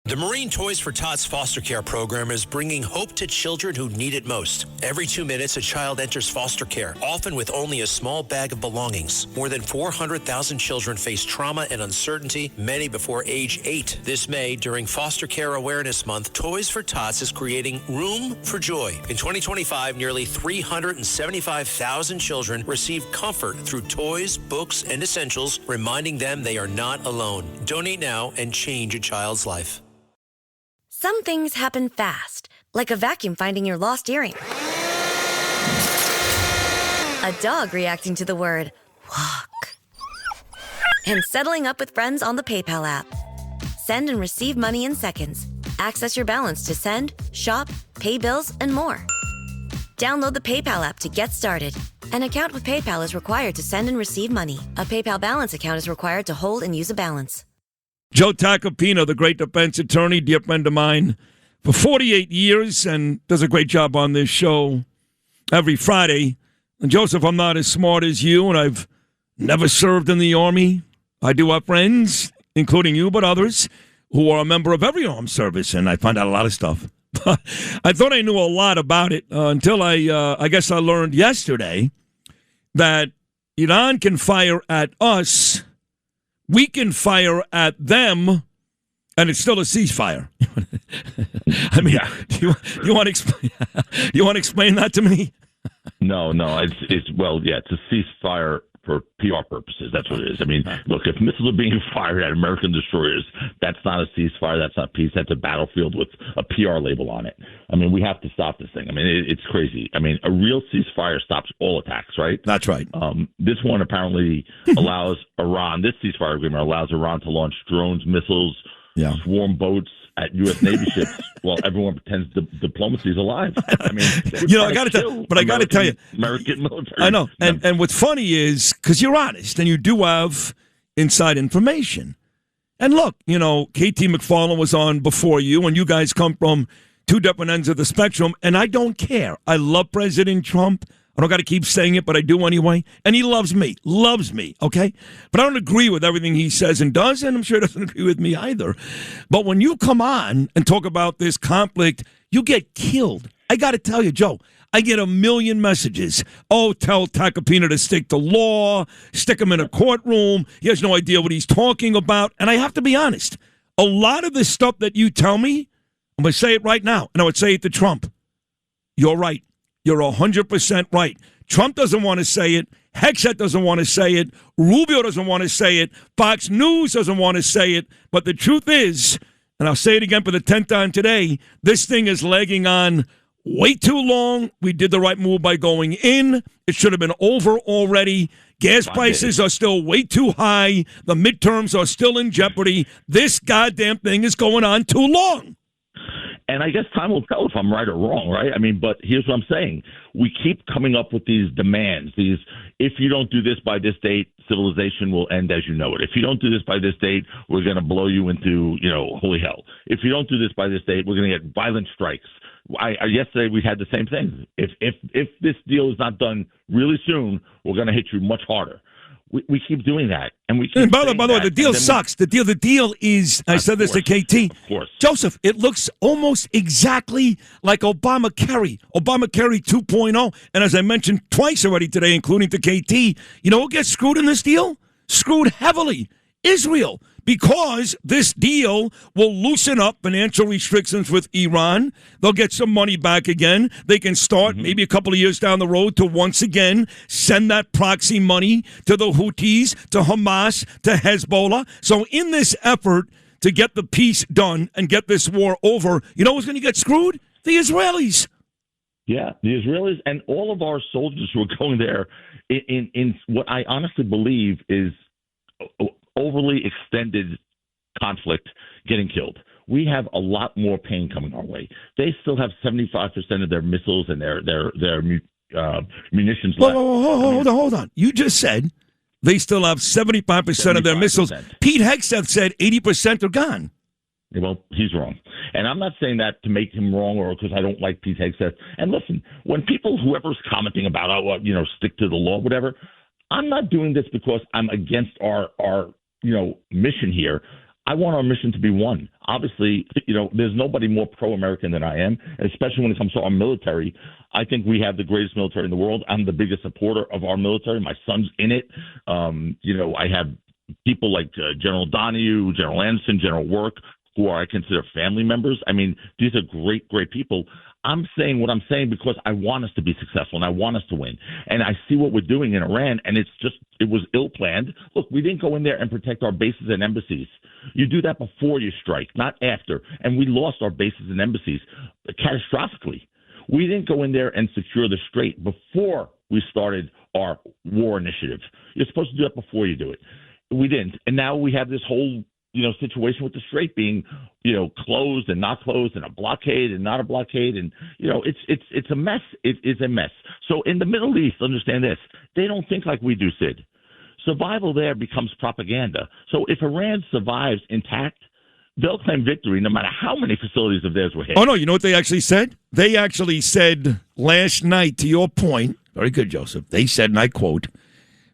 The Marine Toys for Tots foster care program is bringing hope to children who need it most. Every 2 minutes, a child enters foster care, often with only a small bag of belongings. More than 400,000 children face trauma and uncertainty, many before age 8. This May, during Foster Care Awareness Month, Toys for Tots is creating Room for Joy. In 2025, nearly 375,000 children received comfort through toys, books, and essentials, reminding them they are not alone. Donate now and change a child's life. Some things happen fast, like a vacuum finding your lost earring. A dog reacting to the word walk. And settling up with friends on the PayPal app. Send and receive money in seconds. Access your balance to send, shop, pay bills, and more. Download the PayPal app to get started. An account with PayPal is required to send and receive money. A PayPal balance account is required to hold and use a balance. Joe Tacopina, the great defense attorney, dear friend of mine, for 48 years and does a great job on this show every Friday. And Joseph, I'm not as smart as you, and I've never served in the Army. I do have friends, including you, but others, who are a member of every armed service, and I find out a lot of stuff. I thought I knew a lot about it until I guess I learned yesterday that Iran can fire at us. We can fire at them, and it's still a ceasefire. I mean, yeah. you want to explain? You want to explain that to me? No. It's a ceasefire for PR purposes. That's what it is. I mean, look, if missiles are being fired at American destroyers, that's not a ceasefire. That's not peace. That's a battlefield with a PR label on it. I mean, we have to stop this thing. I mean, it's crazy. I mean, a real ceasefire stops all attacks, right? That's right. This one apparently allows Iran, this ceasefire agreement allows Iran to launch drones, missiles, swarm boats at U.S. Navy ships while everyone pretends diplomacy is alive. I mean, I got to tell you, American military. I know, and what's funny is because you're honest and you do have inside information. And look, KT McFarland was on before you, and you guys come from two different ends of the spectrum, and I don't care. I love President Trump. I don't got to keep saying it, but I do anyway. And he loves me, okay? But I don't agree with everything he says and does, and I'm sure he doesn't agree with me either. But when you come on and talk about this conflict, you get killed. I got to tell you, Joe, I get a million messages. Oh, tell Tacopina to stick to law, stick him in a courtroom. He has no idea what he's talking about. And I have to be honest, a lot of the stuff that you tell me, I'm going to say it right now, and I would say it to Trump. You're right. You're 100% right. Trump doesn't want to say it. Hegseth doesn't want to say it. Rubio doesn't want to say it. Fox News doesn't want to say it. But the truth is, and I'll say it again for the 10th time today, this thing is lagging on way too long. We did the right move by going in. It should have been over already. Gas prices are still way too high. The midterms are still in jeopardy. This goddamn thing is going on too long. And I guess time will tell if I'm right or wrong, right? I mean, but here's what I'm saying. We keep coming up with these demands, if you don't do this by this date, civilization will end as you know it. If you don't do this by this date, we're going to blow you into, holy hell. If you don't do this by this date, we're going to get violent strikes. Yesterday we had the same thing. If this deal is not done really soon, we're going to hit you much harder. We keep doing that, and we. Keep by the way, the deal sucks. The deal is. I said this to KT. Of course, Joseph. It looks almost exactly like Obamacare 2.0. And as I mentioned twice already today, including to KT, who gets screwed in this deal? Screwed heavily. Israel. Because this deal will loosen up financial restrictions with Iran. They'll get some money back again. They can start maybe a couple of years down the road to once again send that proxy money to the Houthis, to Hamas, to Hezbollah. So in this effort to get the peace done and get this war over, you know who's going to get screwed? The Israelis. Yeah, the Israelis and all of our soldiers who are going there in what I honestly believe is overly extended conflict getting killed. We have a lot more pain coming our way. They still have 75% of their missiles and their munitions left. Hold on. You just said they still have 75% of their missiles. Pete Hegseth said 80% are gone. Well, he's wrong. And I'm not saying that to make him wrong or because I don't like Pete Hegseth. And listen, when whoever's commenting about, stick to the law, whatever, I'm not doing this because I'm against our mission here. I want our mission to be one. Obviously, there's nobody more pro-American than I am, especially when it comes to our military. I think we have the greatest military in the world. I'm the biggest supporter of our military. My son's in it. I have people like General Donahue, General Anderson, General Work, who I consider family members. I mean, these are great, great people. I'm saying what I'm saying because I want us to be successful and I want us to win. And I see what we're doing in Iran, and it was ill-planned. Look, we didn't go in there and protect our bases and embassies. You do that before you strike, not after. And we lost our bases and embassies catastrophically. We didn't go in there and secure the strait before we started our war initiative. You're supposed to do that before you do it. We didn't. And now we have this whole situation with the strait being, closed and not closed, and a blockade and not a blockade, and it's a mess. It is a mess. So in the Middle East, understand this: they don't think like we do, Sid. Survival there becomes propaganda. So if Iran survives intact, they'll claim victory no matter how many facilities of theirs were hit. Oh no, you know what they actually said? They actually said last night, to your point. Very good, Joseph. They said, and I quote,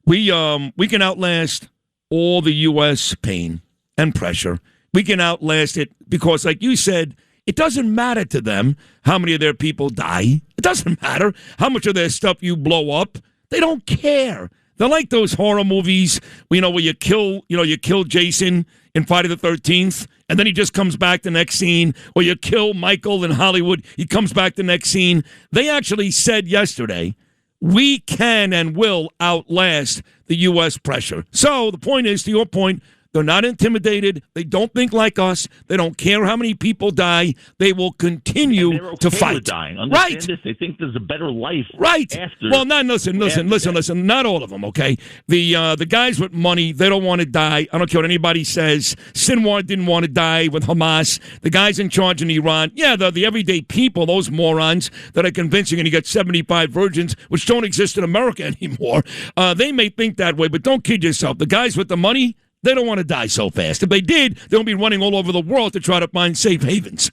"We can outlast all the U.S. pain and pressure. We can outlast it because, like you said, it doesn't matter to them how many of their people die. It doesn't matter how much of their stuff you blow up. They don't care. They're like those horror movies, where you kill Jason in Friday the 13th, and then he just comes back the next scene, or you kill Michael in Hollywood, he comes back the next scene. They actually said yesterday, we can and will outlast the U.S. pressure. So the point is, to your point, they're not intimidated. They don't think like us. They don't care how many people die. They will continue to fight. With dying. Understand this? They think there's a better life. Right. After. Well, listen. Not all of them. Okay. The guys with money, they don't want to die. I don't care what anybody says. Sinwar didn't want to die with Hamas. The guys in charge in Iran, the everyday people, those morons that are convinced you're going to get 75 virgins, which don't exist in America anymore. They may think that way, but don't kid yourself. The guys with the money, they don't want to die so fast. If they did, they'll be running all over the world to try to find safe havens.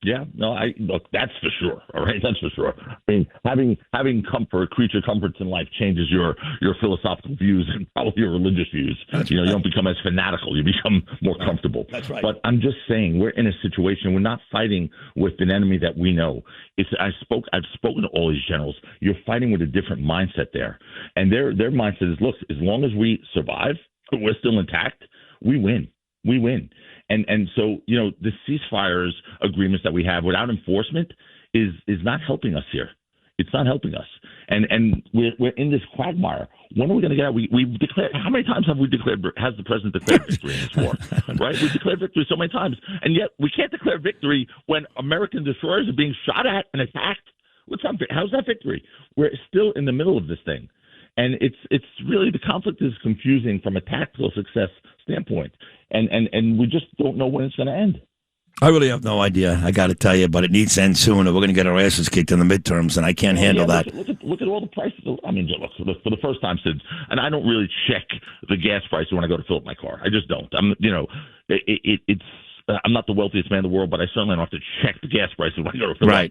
Yeah, no, look, that's for sure. All right, that's for sure. I mean, having creature comforts in life changes your philosophical views and probably your religious views. You don't become as fanatical. You become more comfortable. That's right. But I'm just saying, we're in a situation. We're not fighting with an enemy that we know. I've spoken to all these generals. You're fighting with a different mindset there, and their mindset is, look, as long as we survive, we're still intact, we win. We win. And so, the ceasefires agreements that we have without enforcement is not helping us here. It's not helping us. And we're in this quagmire. When are we going to get out? We've declared, how many times has the president declared victory in this war? Right? We've declared victory so many times. And yet we can't declare victory when American destroyers are being shot at and attacked. How's that victory? We're still in the middle of this thing. And it's really, the conflict is confusing from a tactical success standpoint, and we just don't know when it's going to end. I really have no idea, I got to tell you, but it needs to end soon, or we're going to get our asses kicked in the midterms, and I can't handle that. Look at all the prices. I mean, look, for the first time, Sid, and I don't really check the gas price when I go to fill up my car. I just don't. It's. I'm not the wealthiest man in the world, but I certainly don't have to check the gas prices when I go to fill up.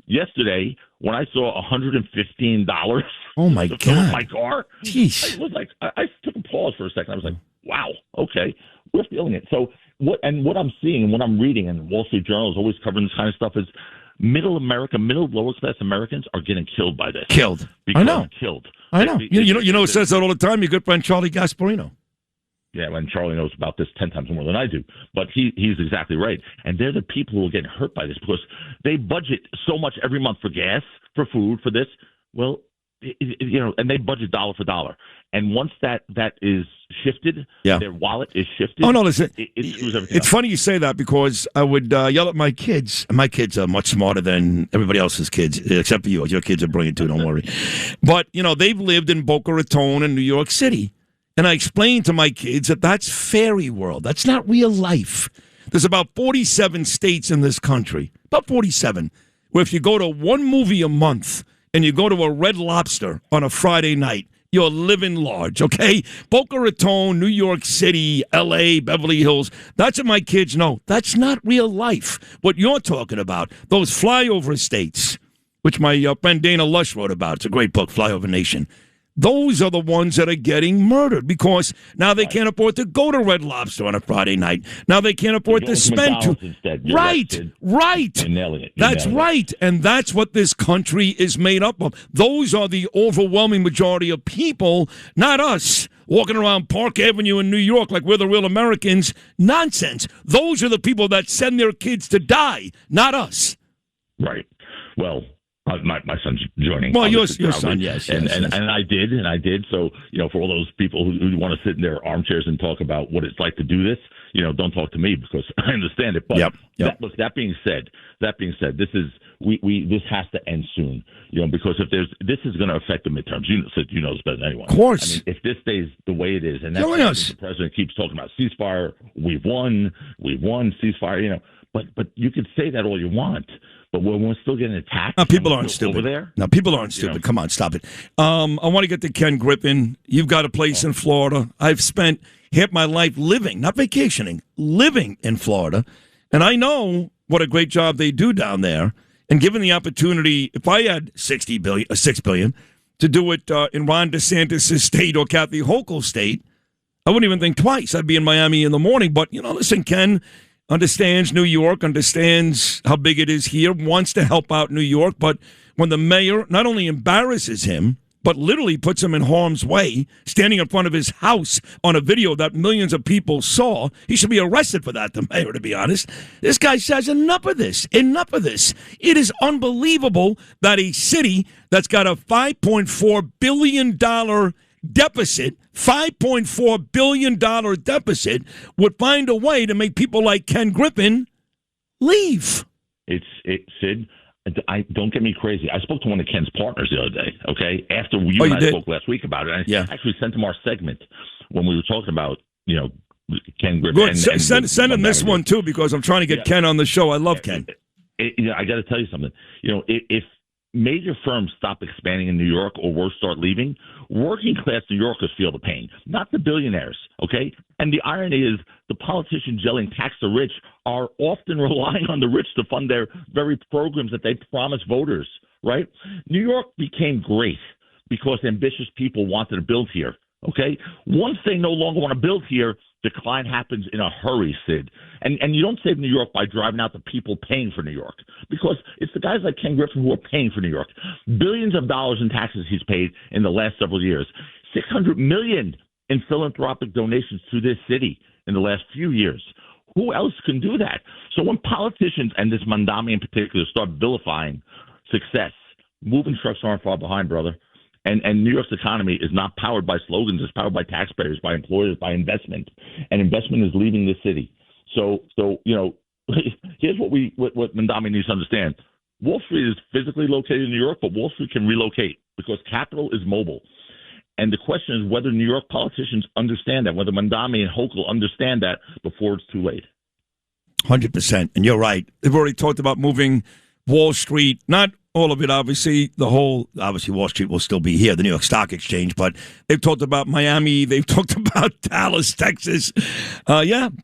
Yesterday, when I saw $115 oh my to God. fill up my car, jeez, I was like, I took a pause for a second. I was like, wow, okay, we're feeling it. So what I'm seeing and what I'm reading, and Wall Street Journal is always covering this kind of stuff, is middle lower class Americans are getting killed by this. Killed. I know. Killed. I know. It says that all the time. Your good friend Charlie Gasparino. Yeah, and Charlie knows about this 10 times more than I do. But he's exactly right. And they're the people who are getting hurt by this because they budget so much every month for gas, for food, for this. Well, and they budget dollar for dollar. And once that is shifted, their wallet is shifted. Oh, no, listen. It screws everything It's up. funny you say that because I would yell at my kids. My kids are much smarter than everybody else's kids, except for you. Your kids are brilliant, too. Don't worry. But, they've lived in Boca Raton and New York City. And I explained to my kids that that's fairy world. That's not real life. There's about 47 states in this country, about 47, where if you go to one movie a month and you go to a Red Lobster on a Friday night, you're living large, okay? Boca Raton, New York City, L.A., Beverly Hills, that's what my kids know. That's not real life. What you're talking about, those flyover states, which my friend Dana Lush wrote about. It's a great book, Flyover Nation. those are the ones that are getting murdered because now they can't afford to go to Red Lobster on a Friday night. Now they can't afford to spend right. That's right. And that's what this country is made up of. Those are the overwhelming majority of people, not us, walking around Park Avenue in New York like we're the real Americans. Nonsense. Those are the people that send their kids to die, not us. Right. Well, my son's joining. Well, your son, yes. And I did. So, for all those people who want to sit in their armchairs and talk about what it's like to do this, don't talk to me because I understand it. But that being said, this has to end soon. Because this is going to affect the midterms. You know this better than anyone. Of course. I mean, if this stays the way it is, and that's the president keeps talking about ceasefire, we've won ceasefire. But you could say that all you want. But when we're still getting attacked, people aren't stupid. Over there? No, people aren't stupid. Come on, stop it. I want to get to Ken Griffin. You've got a place in Florida. I've spent half my life living, not vacationing, living in Florida. And I know what a great job they do down there. And given the opportunity, if I had $6 billion to do it in Ron DeSantis' state or Kathy Hochul's state, I wouldn't even think twice. I'd be in Miami in the morning. But, listen, Ken understands New York, understands how big it is here, wants to help out New York. But when the mayor not only embarrasses him, but literally puts him in harm's way, standing in front of his house on a video that millions of people saw, he should be arrested for that, the mayor, to be honest. This guy says, enough of this. It is unbelievable that a city that's got a $5.4 billion deficit, $5.4 billion deficit, would find a way to make people like Ken Griffin leave. Sid, don't get me crazy. I spoke to one of Ken's partners the other day, okay? After you and I spoke last week about it. I actually sent him our segment when we were talking about, Ken Griffin. Good. Send him this one, too, because I'm trying to get Ken on the show. I love Ken. I got to tell you something. If major firms stop expanding in New York or worse, start leaving, working class New Yorkers feel the pain, not the billionaires, okay? And the irony is the politicians yelling tax the rich are often relying on the rich to fund their very programs that they promise voters, right? New York became great because ambitious people wanted to build here, okay? Once they no longer want to build here, decline happens in a hurry, Sid. And you don't save New York by driving out the people paying for New York, because it's the guys like Ken Griffin who are paying for New York. Billions of dollars in taxes he's paid in the last several years. $600 million in philanthropic donations to this city in the last few years. Who else can do that? So when politicians, and this Mandami in particular, start vilifying success, moving trucks aren't far behind, brother. And New York's economy is not powered by slogans. It's powered by taxpayers, by employers, by investment. And investment is leaving the city. So here's what Mandami needs to understand. Wall Street is physically located in New York, but Wall Street can relocate because capital is mobile. And the question is whether New York politicians understand that, whether Mandami and Hochul understand that before it's too late. 100%. And you're right. They've already talked about moving Wall Street, not all of it, obviously. Obviously, Wall Street will still be here, the New York Stock Exchange, but they've talked about Miami. They've talked about Dallas, Texas.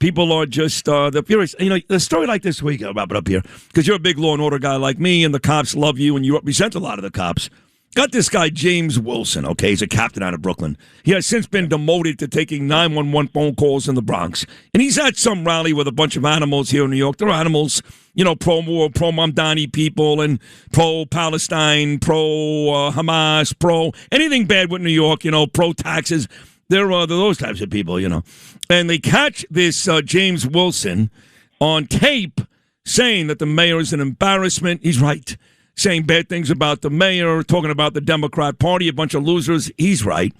People are just, they're furious. A story like this week, I'll wrap it up here, because you're a big law and order guy like me, and the cops love you, and you represent a lot of the cops. Got this guy, James Wilson, okay? He's a captain out of Brooklyn. He has since been demoted to taking 911 phone calls in the Bronx. And he's at some rally with a bunch of animals here in New York. They're animals, pro-war, pro-Mamdani people, and pro-Palestine, pro-Hamas, pro-anything bad with New York, pro-taxes. They're those types of people, And they catch this James Wilson on tape saying that the mayor is an embarrassment. He's right. Saying bad things about the mayor, talking about the Democrat Party, a bunch of losers. He's right.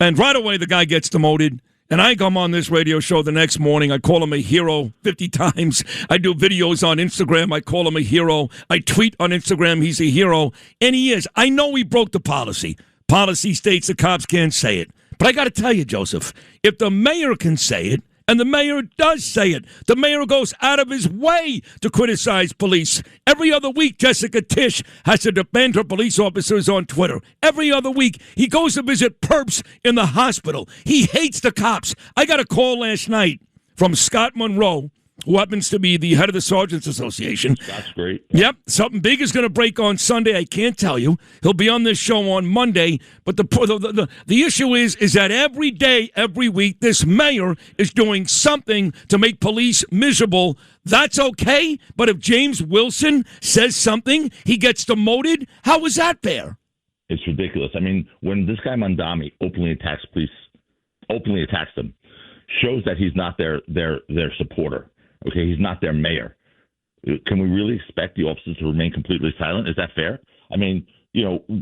And right away, the guy gets demoted. And I come on this radio show the next morning. I call him a hero 50 times. I do videos on Instagram. I call him a hero. I tweet on Instagram. He's a hero. And he is. I know he broke the policy. Policy states the cops can't say it. But I got to tell you, Joseph, if the mayor can say it, and the mayor does say it. The mayor goes out of his way to criticize police. Every other week, Jessica Tisch has to defend her police officers on Twitter. Every other week, he goes to visit perps in the hospital. He hates the cops. I got a call last night from Scott Monroe, who happens to be the head of the Sergeants Association. That's great. Yep, something big is going to break on Sunday. I can't tell you. He'll be on this show on Monday. But the issue is that every day, every week, this mayor is doing something to make police miserable. That's okay. But if James Wilson says something, he gets demoted. How is that fair? It's ridiculous. I mean, when this guy Mandami openly attacks police, openly attacks them, shows that he's not their supporter. Okay, he's not their mayor. Can we really expect the officers to remain completely silent? Is that fair? I mean,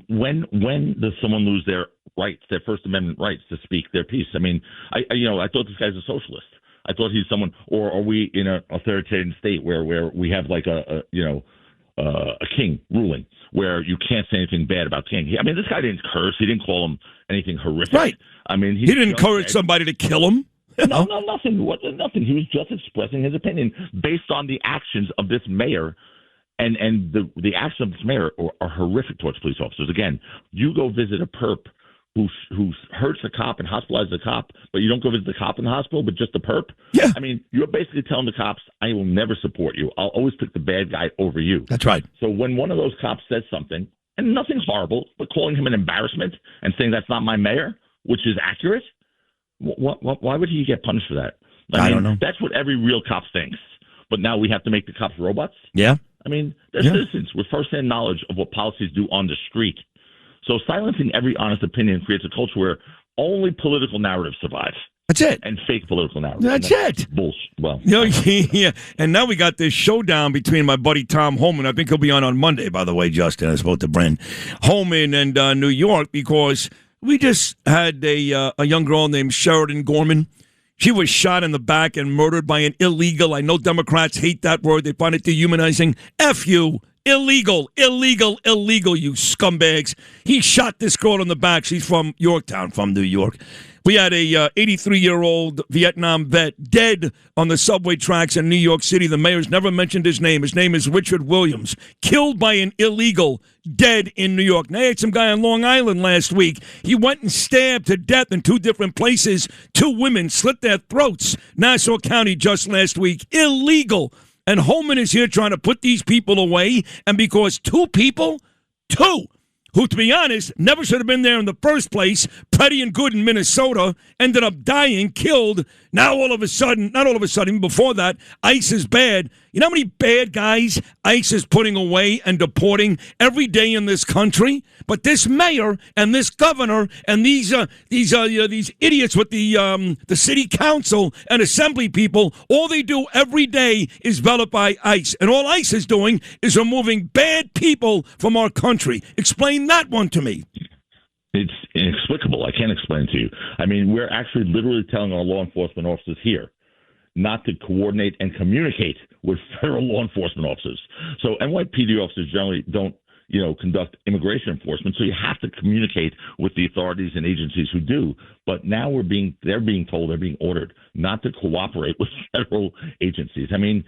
when does someone lose their rights, their First Amendment rights to speak their piece? I mean, I thought this guy's a socialist. I thought he's someone, or are we in an authoritarian state where we have like a king ruling where you can't say anything bad about king? I mean, this guy didn't curse. He didn't call him anything horrific. Right. I mean, he didn't encourage somebody to kill him. No, nothing. Nothing. He was just expressing his opinion based on the actions of this mayor, and the actions of this mayor are horrific towards police officers. Again, you go visit a perp who hurts a cop and hospitalizes a cop, but you don't go visit the cop in the hospital, but just the perp. Yeah. I mean, you're basically telling the cops, I will never support you. I'll always pick the bad guy over you. That's right. So when one of those cops says something, and nothing horrible, but calling him an embarrassment and saying that's not my mayor, which is accurate, why would he get punished for that? I don't know. That's what every real cop thinks. But now we have to make the cops robots? Yeah. I mean, they're citizens with firsthand knowledge of what policies do on the street. So silencing every honest opinion creates a culture where only political narratives survive. That's it. And fake political narratives. That's it. Bullshit. Well, yeah. And now we got this showdown between my buddy Tom Holman. I think he'll be on Monday, by the way, Justin. I spoke to Brent Holman and New York because we just had a young girl named Sheridan Gorman. She was shot in the back and murdered by an illegal. I know Democrats hate that word. They find it dehumanizing. F you. Illegal, you scumbags. He shot this girl in the back. She's from Yorktown, from New York. We had a 83-year-old Vietnam vet dead on the subway tracks in New York City. The mayor's never mentioned his name. His name is Richard Williams. Killed by an illegal, dead in New York. Now, I had some guy on Long Island last week. He went and stabbed to death in 2 different places. 2 women slit their throats. Nassau County just last week. Illegal. And Holman is here trying to put these people away. And because 2 people, who, to be honest, never should have been there in the first place, Petty and Good in Minnesota, ended up dying, killed. Now all of a sudden, not all of a sudden, even before that, ICE is bad. You know how many bad guys ICE is putting away and deporting every day in this country? But this mayor and this governor and these idiots with the city council and assembly people, all they do every day is vilify ICE. And all ICE is doing is removing bad people from our country. Explain that one to me. It's inexplicable. I can't explain it to you. I mean, we're actually literally telling our law enforcement officers here not to coordinate and communicate with federal law enforcement officers. So NYPD officers generally don't, conduct immigration enforcement. So you have to communicate with the authorities and agencies who do. But now they're being ordered not to cooperate with federal agencies. I mean,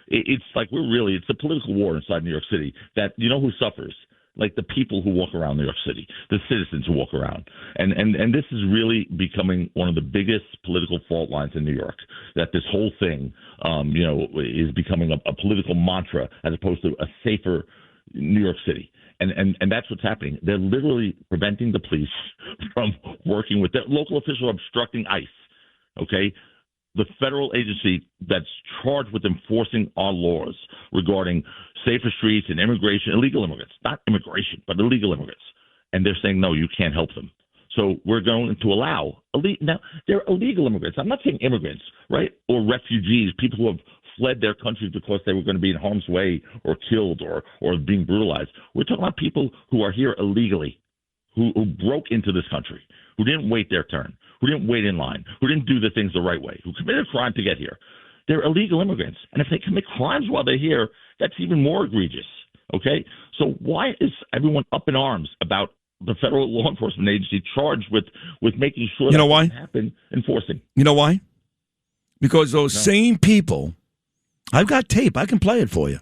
it's a political war inside New York City that, who suffers? Like the people who walk around New York City, the citizens who walk around. And this is really becoming one of the biggest political fault lines in New York, that this whole thing, is becoming a political mantra as opposed to a safer New York City. And that's what's happening. They're literally preventing the police from working with the local officials, obstructing ICE. Okay? The federal agency that's charged with enforcing our laws regarding safer streets and immigration, illegal immigrants, not immigration, but illegal immigrants. And they're saying, no, you can't help them. So we're going to allow now they're illegal immigrants. I'm not saying immigrants, right? Or refugees, people who have fled their countries because they were going to be in harm's way or killed or being brutalized. We're talking about people who are here illegally, who broke into this country, who didn't wait their turn, who didn't wait in line, who didn't do the things the right way, who committed a crime to get here. They're illegal immigrants. And if they commit crimes while they're here, that's even more egregious. Okay? So why is everyone up in arms about the federal law enforcement agency charged with making sure that doesn't happen, enforcing? You know why? Because those same people, I've got tape. I can play it for you.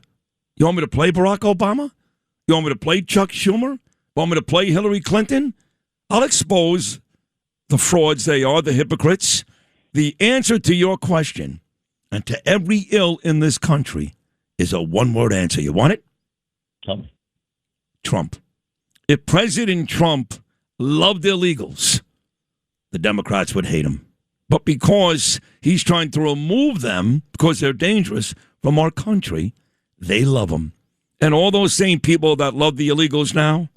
You want me to play Barack Obama? You want me to play Chuck Schumer? You want me to play Hillary Clinton? I'll expose the frauds they are, the hypocrites. The answer to your question And to every ill in this country is a one-word answer. You want it? Tell me. Trump. If President Trump loved illegals, the Democrats would hate him. But because he's trying to remove them, because they're dangerous, from our country, they love him. And all those same people that love the illegals now,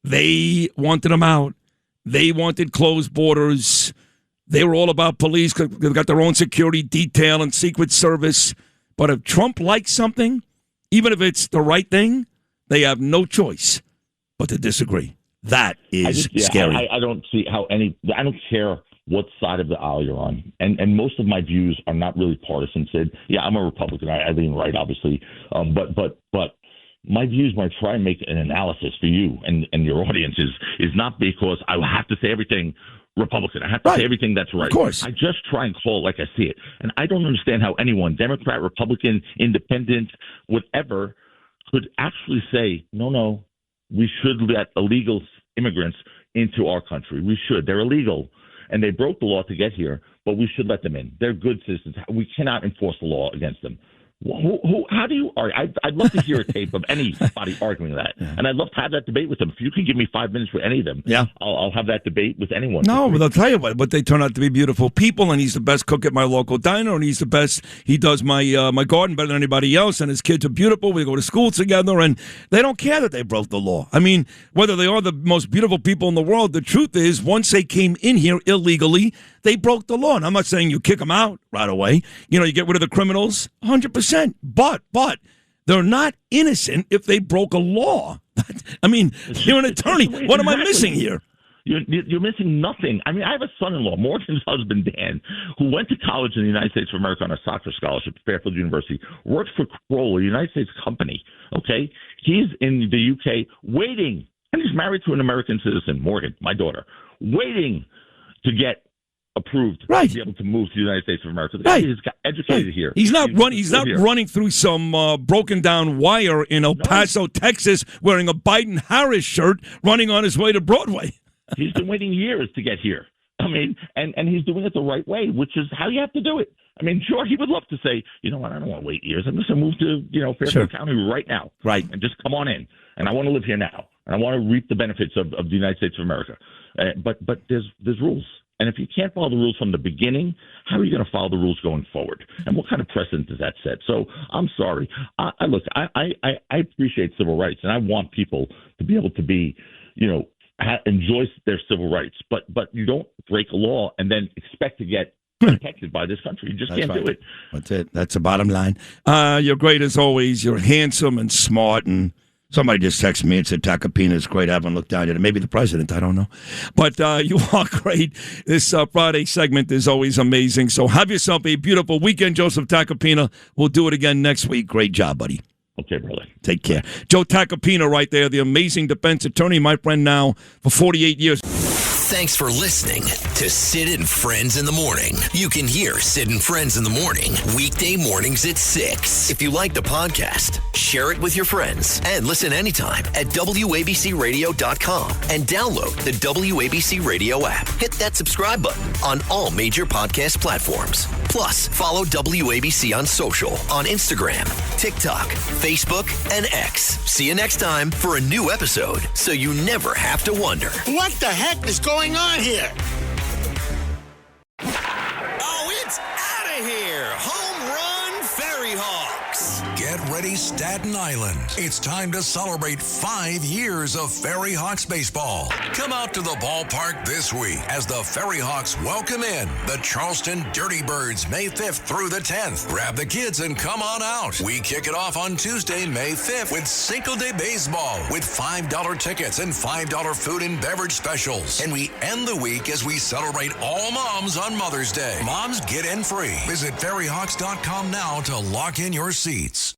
they wanted them out. They wanted closed borders. They were all about police because they've got their own security detail and Secret Service. But if Trump likes something, even if it's the right thing, they have no choice but to disagree. That is scary. I don't see how I don't care what side of the aisle you're on. And most of my views are not really partisan, Sid. Yeah, I'm a Republican. I lean right, obviously. But my views, when I try and make an analysis for you and your audience, is not because I have to say everything Republican. I have to say everything that's right. Of course. I just try and call it like I see it. And I don't understand how anyone, Democrat, Republican, Independent, whatever, could actually say, no, we should let illegal immigrants into our country. We should. They're illegal. And they broke the law to get here, but we should let them in. They're good citizens. We cannot enforce the law against them. How do you argue? I'd love to hear a tape of anybody arguing that. Yeah. And I'd love to have that debate with them. If you can give me 5 minutes with any of them, I'll have that debate with anyone. No, but I'll tell you what, they turn out to be beautiful people, and he's the best cook at my local diner, and he's the best. He does my my garden better than anybody else, and his kids are beautiful. We go to school together, and they don't care that they broke the law. I mean, whether they are the most beautiful people in the world, the truth is, once they came in here illegally, they broke the law. And I'm not saying you kick them out right away. You know, you get rid of the criminals, 100%. But they're not innocent if they broke a law. I mean, you're an attorney. What am I missing here? You're missing nothing. I mean, I have a son-in-law, Morgan's husband, Dan, who went to college in the United States of America on a soccer scholarship at Fairfield University, works for Kroll, a United States company, okay? He's in the UK waiting, and he's married to an American citizen, Morgan, my daughter, waiting to get approved to be able to move to the United States of America. The guy is educated here. He's not running through some broken down wire in El Paso, Texas, wearing a Biden-Harris shirt, running on his way to Broadway. He's been waiting years to get here. I mean, and he's doing it the right way, which is how you have to do it. I mean, sure, he would love to say, you know what, I don't want to wait years. I'm just going to move to, Fairfield County right now. Right. And just come on in. And I want to live here now. And I want to reap the benefits of the United States of America. But there's rules. And if you can't follow the rules from the beginning, how are you going to follow the rules going forward? And what kind of precedent does that set? So I'm sorry. I appreciate civil rights, and I want people to be able to be, enjoy their civil rights. But you don't break a law and then expect to get protected by this country. You just can't do it. That's it. That's the bottom line. You're great as always. You're handsome and smart, and somebody just texted me and said Tacopina is great. I haven't looked down yet. Maybe the president. I don't know. But you are great. This Friday segment is always amazing. So have yourself a beautiful weekend, Joseph Tacopina. We'll do it again next week. Great job, buddy. Okay, brother. Take care. Joe Tacopina right there, the amazing defense attorney, my friend now for 48 years. Thanks for listening to Sid and Friends in the Morning. You can hear Sid and Friends in the Morning weekday mornings at 6. If you like the podcast, share it with your friends and listen anytime at WABCRadio.com and download the WABC Radio app. Hit that subscribe button on all major podcast platforms. Plus, follow WABC on social on Instagram, TikTok, Facebook, and X. See you next time for a new episode so you never have to wonder. What the heck is going on here? Oh, it's out of here! Home run Ferry Hawks! Get ready, Staten Island. It's time to celebrate 5 years of Ferry Hawks baseball. Come out to the ballpark this week as the Ferry Hawks welcome in the Charleston Dirty Birds May 5th through the 10th. Grab the kids and come on out. We kick it off on Tuesday, May 5th with Cinco de Baseball with $5 tickets and $5 food and beverage specials. And we end the week as we celebrate all moms on Mother's Day. Moms get in free. Visit ferryhawks.com now to lock in your seats.